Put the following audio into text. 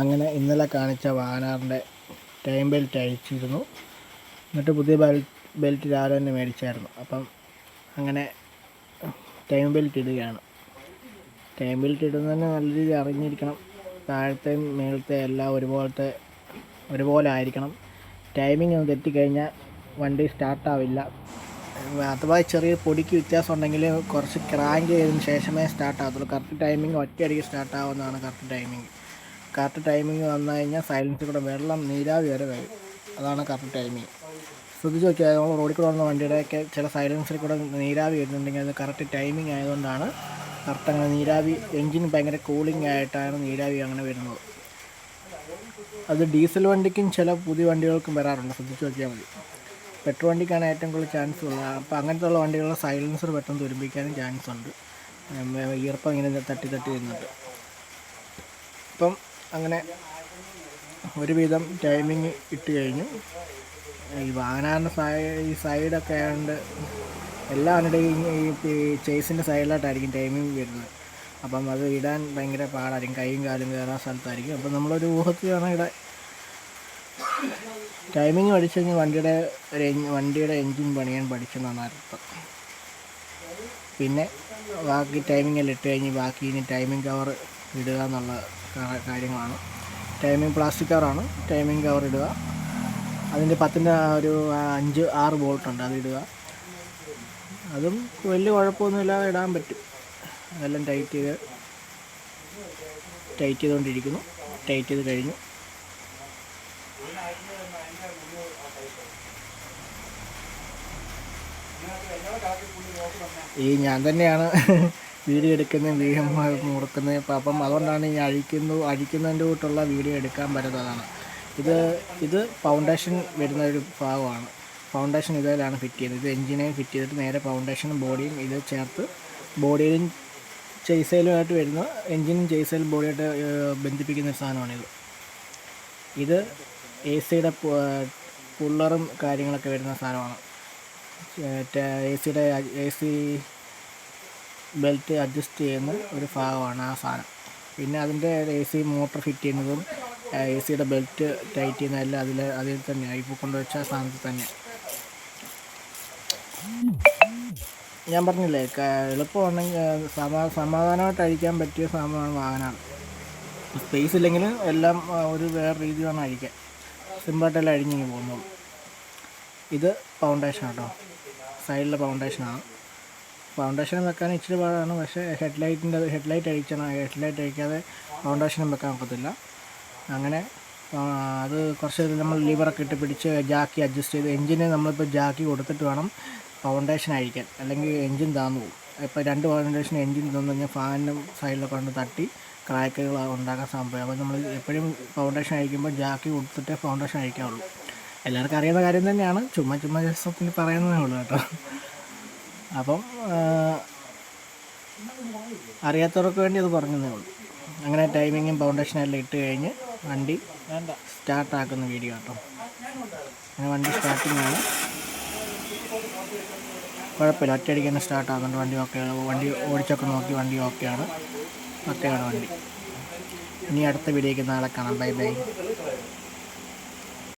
അങ്ങനെ ഇന്നലെ കാണിച്ച വാഗനറിൻ്റെ ടൈം ബെൽറ്റ് അഴിച്ചിരുന്നു. എന്നിട്ട് പുതിയ ബെൽറ്റ് രാവിലെ തന്നെ മേടിച്ചായിരുന്നു. അപ്പം അങ്ങനെ ടൈം ബെൽറ്റ് ഇടുകയാണ്. ടൈം ബെൽറ്റ് ഇടുന്നതന്നെ നല്ല രീതിയിൽ അറിഞ്ഞിരിക്കണം. താഴത്തെയും മേളത്തെ എല്ലാം ഒരുപോലെ ആയിരിക്കണം. ടൈമിംഗ് ഒന്ന് തെറ്റിക്കഴിഞ്ഞാൽ വണ്ടി സ്റ്റാർട്ടാവില്ല. അഥവാ ചെറിയ പൊടിക്ക് വ്യത്യാസം ഉണ്ടെങ്കിൽ കുറച്ച് ക്രാങ്ക് ചെയ്തതിന് ശേഷമേ സ്റ്റാർട്ടാകത്തുള്ളൂ. കറക്റ്റ് ടൈമിംഗ് ഒറ്റയടിക്ക് സ്റ്റാർട്ടാവുന്നതാണ് കറക്റ്റ് ടൈമിംഗ്. കറക്റ്റ് ടൈമിംഗ് വന്നു കഴിഞ്ഞാൽ സൈലൻസിൽ കൂടെ വെള്ളം നീരാവി വരെ വരും. അതാണ് കറക്റ്റ് ടൈമിംഗ്. ശ്രദ്ധിച്ച് നോക്കിയാൽ നമ്മൾ റോഡിൽ കൂടെ വന്ന വണ്ടിയുടെയൊക്കെ ചില സൈലൻസിൽ കൂടെ നീരാവി വരുന്നുണ്ടെങ്കിൽ അത് കറക്റ്റ് ടൈമിംഗ് ആയതുകൊണ്ടാണ് കറക്റ്റ് അങ്ങനെ നീരാവി. എൻജിൻ ഭയങ്കര കൂളിംഗ് ആയിട്ടാണ് നീരാവി അങ്ങനെ വരുന്നത്. അത് ഡീസൽ വണ്ടിക്കും ചില പുതിയ വണ്ടികൾക്കും വരാറുണ്ട്. ശ്രദ്ധിച്ച് നോക്കിയാൽ മതി. പെട്രോൾ വണ്ടിക്കാണ് ഏറ്റവും കൂടുതൽ ചാൻസ് ഉള്ളത്. അപ്പോൾ അങ്ങനത്തെ ഉള്ള വണ്ടികളുടെ സൈലൻസർ പെട്ടെന്ന് തുരുമ്പിക്കാനും ചാൻസ് ഉണ്ട്. ഈർപ്പം ഇങ്ങനെ തട്ടി വരുന്നുണ്ട്. അപ്പം അങ്ങനെ ഒരുവിധം ടൈമിങ് ഇട്ട് കഴിഞ്ഞു. ഈ വാഗനറിൻ്റെ ഈ സൈഡൊക്കെ ആയതുകൊണ്ട് എല്ലാ വണ്ടിയുടെയും ഈ ചേസിൻ്റെ സൈഡിലായിട്ടായിരിക്കും ടൈമിങ് വരുന്നത്. അപ്പം അത് ഇടാൻ ഭയങ്കര പാടായിരിക്കും. കൈയും കാലും കയറാൻ സ്ഥലത്തായിരിക്കും. അപ്പം നമ്മളൊരു ഊഹത്തിലാണ് ഇവിടെ ടൈമിങ് പഠിച്ചു കഴിഞ്ഞാൽ വണ്ടിയുടെ എൻജിൻ പണിയാൻ പഠിച്ചെന്നാണ് അർത്ഥം. പിന്നെ ബാക്കി ടൈമിങ്ങെല്ലാം ഇട്ട് കഴിഞ്ഞ് ബാക്കി ഇനി ടൈമിംഗ് കവർ ഇടുക എന്നുള്ള കാര്യങ്ങളാണ്. ടൈമിംഗ് പ്ലാസ്റ്റിക് കവറാണ്. ടൈമിംഗ് കവർ ഇടുക. അതിൻ്റെ 10ൻ്റെ ഒരു 5-6 ബോൾട്ടുണ്ട്, അതിടുക. അതും വലിയ കുഴപ്പമൊന്നുമില്ലാതെ ഇടാൻ പറ്റും. അതെല്ലാം ടൈറ്റ് ചെയ്തുകൊണ്ടിരിക്കുന്നു. ടൈറ്റ് ചെയ്ത് കഴിഞ്ഞു. ഞാൻ തന്നെയാണ് വീഡിയോ എടുക്കുന്നതും വീഡിയോ മുടക്കുന്നത്. അപ്പം അതുകൊണ്ടാണ് ഈ അഴിക്കുന്നതിൻ്റെ കൂട്ടുള്ള വീഡിയോ എടുക്കാൻ പറ്റുന്നതാണ്. ഇത് ഫൗണ്ടേഷൻ വരുന്ന ഒരു ഭാഗമാണ്. ഫൗണ്ടേഷൻ ഇതിലാണ് ഫിറ്റ് ചെയ്യുന്നത്. ഇത് എൻജിനെ ഫിറ്റ് ചെയ്തിട്ട് നേരെ ഫൗണ്ടേഷനും ബോഡിയും ഇത് ചേർത്ത് ബോഡിയിലും ചേസയിലുമായിട്ട് വരുന്ന എൻജിനും ചേസയിലും ബോഡിയായിട്ട് ബന്ധിപ്പിക്കുന്ന ഒരു സാധനമാണിത്. ഇത് AC-യുടെ പുള്ളറും കാര്യങ്ങളൊക്കെ വരുന്ന സാധനമാണ്. AC ബെൽറ്റ് അഡ്ജസ്റ്റ് ചെയ്യുന്ന ഒരു ഭാഗമാണ് ആ സാധനം. പിന്നെ അതിൻ്റെ AC മോട്ടർ ഫിറ്റ് ചെയ്യുന്നതും AC-യുടെ ബെൽറ്റ് ടൈറ്റ് ചെയ്യുന്നതെല്ലാം അതിൽ തന്നെയാണ്. ഇപ്പോൾ കൊണ്ടുവച്ച സാധനത്തിൽ തന്നെ. ഞാൻ പറഞ്ഞില്ലേ, എളുപ്പമാണെങ്കിൽ സമാധാനമായിട്ട് അഴിക്കാൻ പറ്റിയ സാധനമാണ് വാഗനർ. സ്പേസ് ഇല്ലെങ്കിൽ എല്ലാം ഒരു വേറെ രീതിയിലാണ് അഴിക്കാൻ. സിമ്പിളായിട്ടെല്ലാം അഴിഞ്ഞിങ്ങി പോകുന്നത്. ഇത് ഫൗണ്ടേഷൻ കേട്ടോ, സൈഡിലെ ഫൗണ്ടേഷനാണ്. ഫൗണ്ടേഷൻ വെക്കാൻ ഇച്ചിരി പാടാണ്. പക്ഷേ ഹെഡ്ലൈറ്റ് അഴിക്കാതെ ഫൗണ്ടേഷനും വെക്കാൻ ഒക്കത്തില്ല. അങ്ങനെ അത് കുറച്ച് നമ്മൾ ലിവറൊക്കെ ഇട്ട് പിടിച്ച് ജാക്കി അഡ്ജസ്റ്റ് ചെയ്ത് എൻജിന് നമ്മളിപ്പോൾ ജാക്കി കൊടുത്തിട്ട് വേണം ഫൗണ്ടേഷൻ അഴിക്കാൻ, അല്ലെങ്കിൽ എൻജിൻ താന്നു പോകും. ഇപ്പോൾ 2 ഫൗണ്ടേഷൻ എൻജിൻ തന്നു കഴിഞ്ഞാൽ ഫാനിനും സൈഡിലൊക്കെ കൊണ്ട് തട്ടി ക്രാക്കുകൾ ഉണ്ടാക്കാൻ സംഭവം. അപ്പോൾ നമ്മൾ എപ്പോഴും ഫൗണ്ടേഷൻ അഴിക്കുമ്പോൾ ജാക്കി കൊടുത്തിട്ടേ ഫൗണ്ടേഷൻ അഴിക്കാവുള്ളൂ. എല്ലാവർക്കും അറിയുന്ന കാര്യം തന്നെയാണ്, ചുമ്മാ ജസ്റ്റത്തിന് പറയുന്നതേ ഉള്ളൂ കേട്ടോ. അപ്പം അറിയാത്തവർക്ക് വേണ്ടി അത് പറഞ്ഞതേ ഉള്ളൂ. അങ്ങനെ ടൈമിങ്ങും ഫൗണ്ടേഷനും എല്ലാം ഇട്ട് കഴിഞ്ഞ് വണ്ടി സ്റ്റാർട്ടാക്കുന്ന വീഡിയോ കേട്ടോ. അങ്ങനെ വണ്ടി സ്റ്റാർട്ടിങ്ങാണ്. കുഴപ്പമില്ല, ഒറ്റയടിക്ക് തന്നെ സ്റ്റാർട്ടാകുന്നുണ്ട്. വണ്ടി ഓക്കെയാണ്. വണ്ടി ഓടിച്ചൊക്കെ നോക്കി വണ്ടി ഓക്കെയാണ് വണ്ടി. ഇനി അടുത്ത വീഡിയോയ്ക്ക് നാളെ കാണാം. ബൈ.